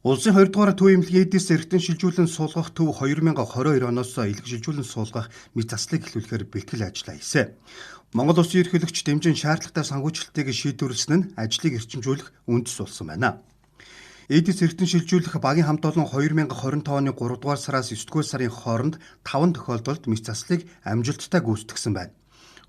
Улсын 2 дугаар төв эмнэлгийн эдис эргэтэн шилжүүлэн суулгах төв 2022 оноос илэг шилжүүлэн суулгах мэт заслыг эхлүүлэхээр бэлтгэл ажиллаа хийсэн. Монгол Улсын ерөнхийлөгч дэмжин шаардлагатай санхүүжилтийг шийдвэрлэсэн нь ажлыг эрчимжүүлэх үндэс болсон байна. Эдис эргэтэн шилжүүлэх багийн хамт олон 2025 оны 3 дугаар сараас 9 дугаар сарын хооронд 5 тохиолдолд мэт заслыг амжилттай гүйцэтгэсэн байна.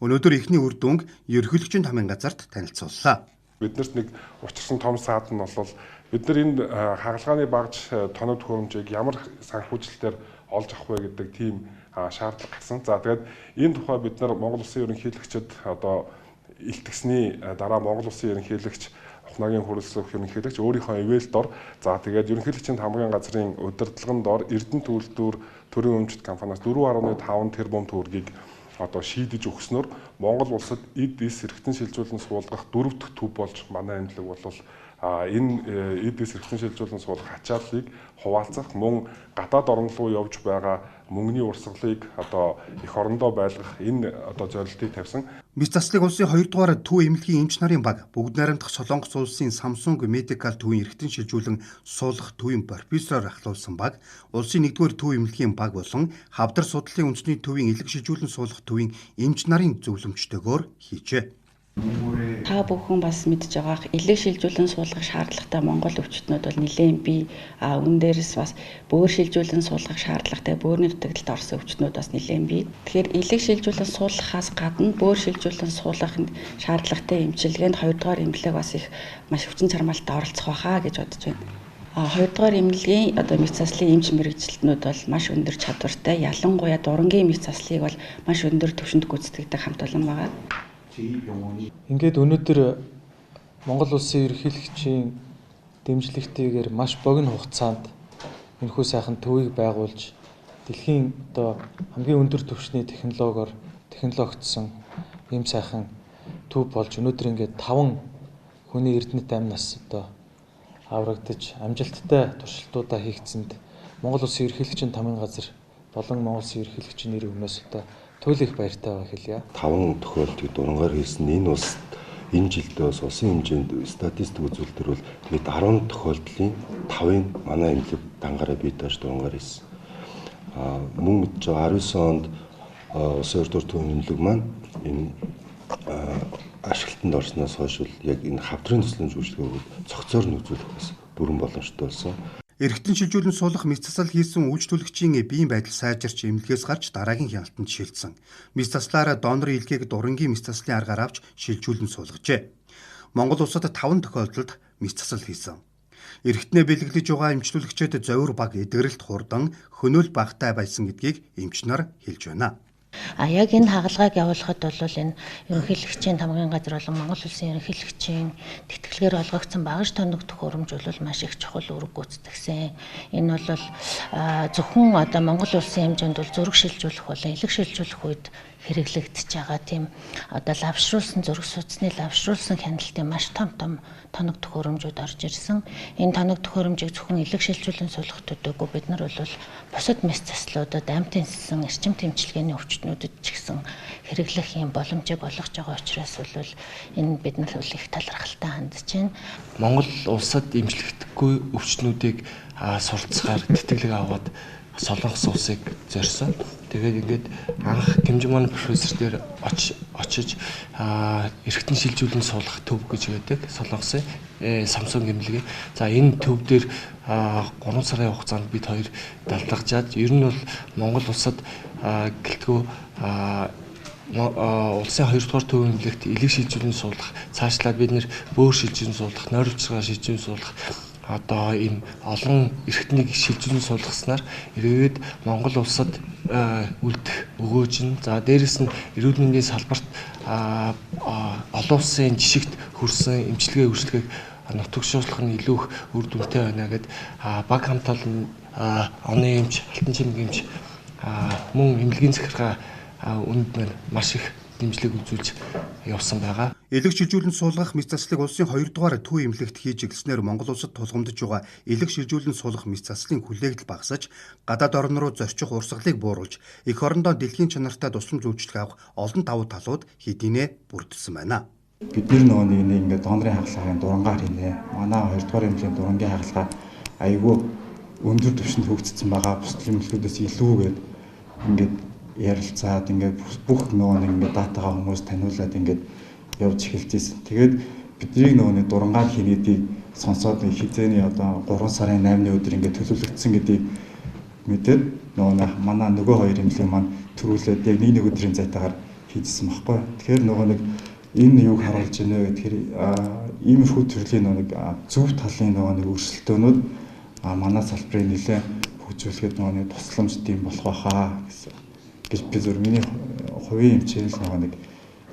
Өнөөдөр эхний үр дүнг ерөнхийлөгчийн тамийн газарт танилцууллаа. Биднэрт нэг учирсан том саад нь бол бид нар энэ хагалгааны багж тоног төхөөрөмжийг ямар санхүүжилтээр олж авах вэ гэдэг тийм шаардлага гарсан. За тэгээд энэ тухай бид нар Монгол Улсын ерөнхийлөгчд одоо илтгэсний дараа Монгол Улсын ерөнхийлөгч Ухнагийн хөрөлсөх ерөнхийлөгч өөрийнхөө ивэлд ор за тэгээд ерөнхийлөгчийн хамгийн газрын удирдлагын дор Эрдэнэ төлөвлөлтөөр төрийн өмчт компаниас 4.5 тэрбум төгрөгийг одоо шийдэж өгснөөр Монгол улсад эдис эргэтэн шилжүүлэн суулгах 4 дахь төв болж манай эмнэлэг бол энэ эдис эргэтэн шилжүүлэн суулгах ачааллыг хуваалцах мөн гадаад орн руу явж байгаа мөнгөний урсгалыг одоо эх орондоо байлгах энэ одоо зорилтыг тавьсан. Мэт заслыг улсын 2 дугаар төв эмнэлгийн эмч нарын баг бүгд найрамдах Солонгос улсын Samsung Medical төвийн эргэтэн шилжүүлэн суулгах төвийн профессороор ахлуулсан баг, улсын 1 дугаар төв эмнэлгийн баг болон Хавдар судлалын үндэсний төвийн илэг шилжүүлэн суулгах төвийн эмч нарын зөвлөмжтэйгээр хийжээ. Та бүхэн бас мэдж байгаа илэг шилжүүлэн суулгах шаардлагатай Монгол өвчтнүүд бол нэлээд бий. Үүн дээрээс бас бөөр шилжүүлэн суулгах шаардлагатай бөөрийн дутагдалд орсон өвчтнүүд бас нэлээд бий. Тэгэхээр илэг шилжүүлэн суулгахаас гадна бөөр шилжүүлэн суулгах шаардлагатай эмчилгээнд 2 дугаар эмнэлэг бас их маш хүчин чармаалттай оролцох байхаа гэж бодож байна. 2 дугаар эмнэлгийн одоо мэт заслын эмч мэргэжилтнүүд бол маш өндөр чадвартай. Ялангуяа дурангийн мэт заслыг бол маш өндөр түвшинд гүйцэтгэдэг хамт олон байгаа. Ингээд өнөөдөр Монгол Улсын ерөнхийлөгчийн дэмжлэгтэйгээр маш богино хугацаанд энэхүү сайхан төвийг байгуулж дэлхийн одоо хамгийн өндөр түвшний технологичсон ийм сайхан төв болж өнөөдөр ингээд 5 хүний эрдэнэт амнаас одоо аврагдаж амжилттай туршилтуудаа хийгдсэнд Монгол Улсын ерөнхийлөгчийн тамийн газар болон Монгол Улсын ерөнхийлөгчийн нэр өмнөөс одоо туйлын баяртай байгаа хэлье. 5 тохиолдлыг дурангаар хийсэн энэ бас энэ жилдээ бас улсын хэмжээнд статистик үзүүлэлтэр бол бид 10 тохиолдлын 5-ыг манай эмнэлэг дангаараа бий тааж дурангаар хийсэн. Мөн мэдж байгаа 19 онд улсын 2 дугаар төвийн эмнэлэг маань энэ ашиглалтанд орсноос хойш яг энэ хавдрын төслийн зөвшөөрлөгөө цогцоор нь үзүүлэх бас бүрэн боломжтой болсон. Эргэтэн шилжүүлэн суулгах мэт засал хийсэн үйлчлүүлэгчийн биеийн байдал сайжирч эмнэлгээс гарч дараагийн хяналтанд шилжсэн. Мэт заслаараа донорын илгээг дурангийн мэт заслын аргаар авч шилжүүлэн суулгажээ. Монгол улсад 5 тохиолдолд мэт засал хийсэн. Эргэтнээ бэлэглэж байгаа эмчлүүлэгчид зовир баг эдгэрэлт хурдан хөнөөл багтай байсан гэдгийг эмч нар хэлж байна. Яг энэ хагалгааг явуулахад бол энэ ерөнхийлөгчийн тамгын газар болон Монгол Улсын ерөнхийлөгчийн тэтгэлгээр олгогдсон багаж тоног төхөөрөмж бол маш их чухал үүрэг гүйцэтгэсэн. Энэ бол зөвхөн одоо Монгол Улсын хэмжээнд бол зүрх шилжүүлэх болон илэг шилжүүлэх үед хэрэглэгдэж байгаа тийм одоо лавшруулсан зүрх судасны лавшруулсан хяналтын маш том тоног төхөөрөмжүүд орж ирсэн. Энэ тоног төхөөрөмжийг зөвхөн илэг шилжүүлэн суулгах төдийгүй бид нар бол бусад мэс заслуудад амьд энссэн эрчим тэмчилгээний өвчтнүүдэд ч гэсэн хэрэглэх юм боломжийг олгож байгаа учраас бол энэ биднэрт бол их талархалтай хандж байна. Монгол улсад эмчлэгдэхгүй өвчтнүүдийг суралцахаар тэтгэлэг аваад Солонгос улсыг зорьсон. Тэгээд ингээд анх Кимжимон профессор дээр очиж эргэтэн шилжүүлэн суулгах төв гэж байдаг. Солонгосын Samsung эмнэлгийн. За энэ төв дээр 3 сарын хугацаанд бид хоёр далдагчаад ер нь бол Монгол улсад гэлтгүү улсын 2 дугаар төв эмнэлэгт илэг шилжүүлэн суулгах, цаашлаад бид нэр бөөр шилжүүлэн суулгах, нойролцоогоо шилжүүлэн суулгах одоо ийм олон эрхтнийг шилжүүлэн суулгаснаар эргээд Монгол улсад үлдэх өгөөж нь за дээрэс нь эрүүл мэндийн салбарт олон улсын жишигт хүрсэн эмчилгээ үйлчлэгийг нутагшуулах нь илүү их үр дүнтэй байна гэд баг хамт олон оны эмч, алтан чимэг эмч мөн эмнэлгийн захиргаа үнд маань маш их дэмжлэг үзүүлж явсан байгаа. Илэг шилжүүлэн суулгах мэт заслыг улсын 2 дугаар төв эмнэлэгт хийж эхэлснээр Монгол улсад тулгамдж байгаа илэг шилжүүлэн суулгах мэт заслын хүлээгдэл багасаж, гадаад орн руу зорчих урсгалыг бууруулж, эх орондоо дэлхийн чанартай тусламж үйлчлэг авах олон давуу талууд хэдийнэ бүрдсэн байна. Бид нөгөө нэг ингээд донорын хагалгааны дурангаар хийнэ. Манай 2 дугаар эмнэлгийн дурангийн хагалгаа айгүй өндөр түвшинд хөгжсөн байгаа. Бусдын эмнэлгүүдээс илүүгээд ингээд ярилцаад ингээд бүх нөгөө ингээд датагаа хүмүүс таниулаад ингээд явж эхэлжсэн. Тэгээд бидний нөгөө дурангаар хийнэ гэдгийг сонсоод хизээний одоо 3 сарын 8-ны өдөр ингээд төлөвлөгдсөн гэдгийг мэдээд манай нөгөө хоёр эмнэлэг маань төрүүлээд яг нэг өдрийн зайтаагаар хийжсэн байхгүй. Тэгэхээр нөгөө нэг энэ юуг харуулж байна вэ гэхээр иймэрхүү төрлийн нэг зөв талын нэг өрсөлдөөнүүд манай салбарыг нэлээд хөгжүүлэхэд нэг тусламж тийм болох байхаа гэж би зөв миний хувийн хэмжээнд нэг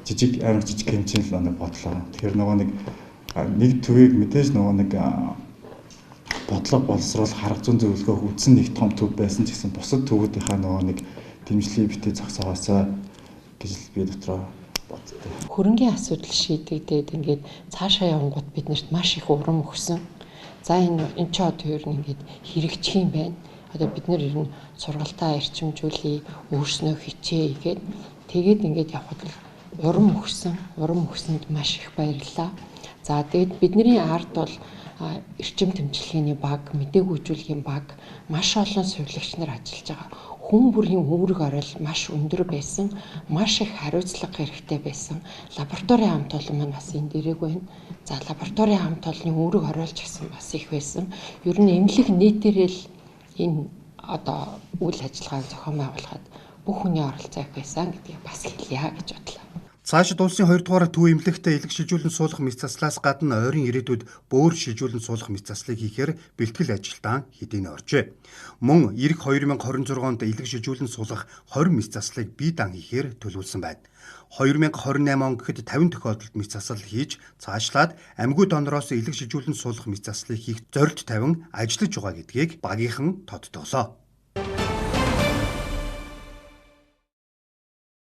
жижиг хэмжээнд нэг бодлоо. Тэгэхээр нэг төвийг мэдээж нэг бодлого боловсруул харга зүйн зөвлөгөө үтсэн нэг том төв байсан ч гэсэн бусад төвүүдийнхаа нэг дэмжлэгийг битээ зогсоогоосоо гэж би дотроо бодсон. Хөрөнгийн асуудал шийдэгдээд ингээд цаашаа явангууд биднэрт маш их урам өгсөн. За энэ ч одоо ер нь ингээд хэрэгжих юм байна. Одоо бид нэр ер нь сургалтаа эрчимжүүлээ, өөрснөө хичээе гэгээд тэгээд ингээд явхад урам өгсөнд маш их баярлалаа. За тэгээд бидний ард бол эрчим тэмцлэгийн баг, мэдээгүйжүүлгийн баг маш олон сувилагч нар ажиллаж байгаа. Хүн бүрийн үүрэг орол маш өндөр байсан, маш их хариуцлага хэрэгтэй байсан. Лабораторийн хамт олон маань бас энэ дээрэг байна. За лабораторийн хамт олонны үүрэг оролж гэсэн бас их байсан. Ер нь эмнэлэг нийтээрээ л энэ одоо үйл ажиллагааг зохион байгуулахад бүх хүний оролцоо их байсан гэдгийг бас хэлье гэж бодлоо. Цаашид улсын 2 дугаар төв эмнэлэгтээ илэг шилжүүлэн суулгах мэт заслаас гадна ойрын ирээдүйд бөөр шилжүүлэн суулгах мэт заслыг хийхээр бэлтгэл ажилтан хэдийн оржээ. Мөн ирэх 2026 онд илэг шилжүүлэн суулгах 20 мэт заслыг бие дан хийхээр төлөвлөсөн байна. 2028 он гэхэд 50 тохиолдолд мэт засал хийж цаашлаад амьгүй донороос илэг шилжүүлэн суулгах мэт заслыг хийх зорилт тавин ажиллаж байгаа гэдгийг багийнхан тодтоглоо.